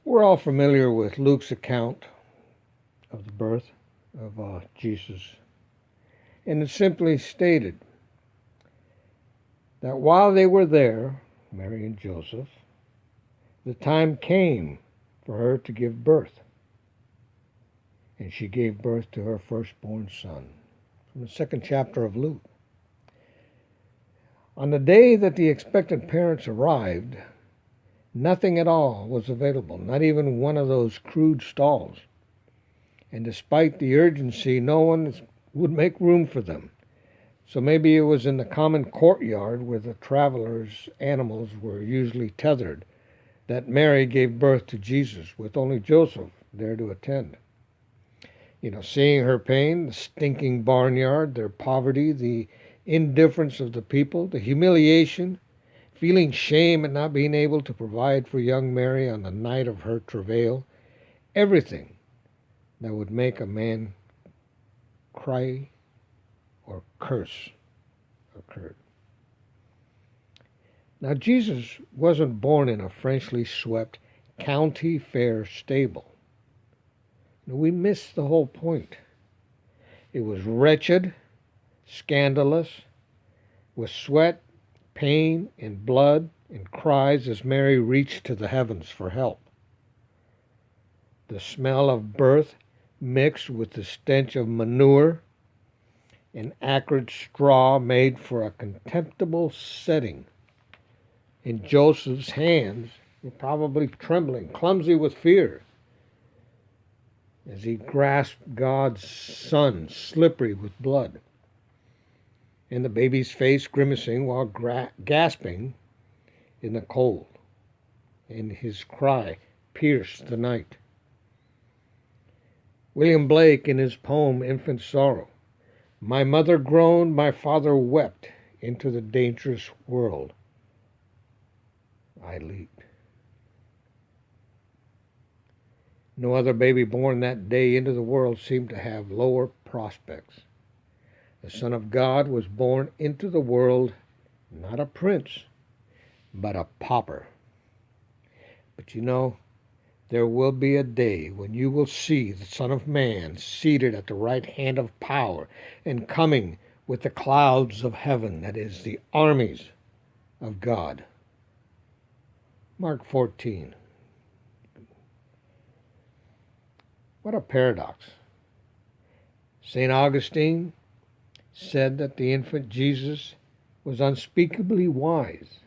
We're all familiar with Luke's account of the birth of Jesus. And it simply stated that while they were there, Mary and Joseph, the time came for her to give birth. And she gave birth to her firstborn son. From the second chapter of Luke. On the day that the expectant parents arrived, nothing at all was available, not even one of those crude stalls. And despite the urgency, no one would make room for them. So maybe it was in the common courtyard where the travelers' animals were usually tethered that Mary gave birth to Jesus, with only Joseph there to attend. Seeing her pain, the stinking barnyard, their poverty, the indifference of the people, the humiliation, feeling shame at not being able to provide for young Mary on the night of her travail, everything that would make a man cry or curse occurred. Now, Jesus wasn't born in a freshly swept county fair stable. We missed the whole point. It was wretched, scandalous, with sweat, pain, and blood, and cries as Mary reached to the heavens for help. The smell of birth mixed with the stench of manure and acrid straw made for a contemptible setting. And Joseph's hands were probably trembling, clumsy with fear, as he grasped God's son, slippery with blood, and the baby's face grimacing while gasping in the cold, and his cry pierced the night. William Blake, in his poem Infant Sorrow, "My mother groaned, my father wept, into the dangerous world I leaped." No other baby born that day into the world seemed to have lower prospects. The Son of God was born into the world, not a prince, but a pauper. But there will be a day when you will see the Son of Man seated at the right hand of power and coming with the clouds of heaven, that is, the armies of God. Mark 14. What a paradox. St. Augustine said that the infant Jesus was unspeakably wise,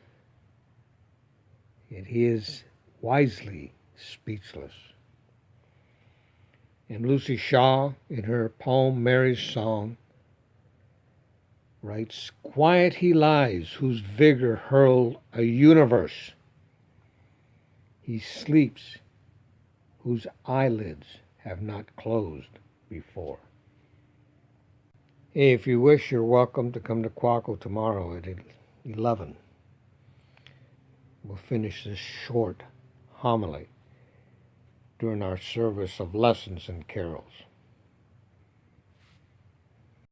yet he is wisely speechless. And Lucy Shaw, in her poem Mary's Song, writes, "Quiet he lies, whose vigor hurled a universe. He sleeps, whose eyelids have not closed before." Hey, if you wish, you're welcome to come to Quaco tomorrow at 11. We'll finish this short homily during our service of lessons and carols.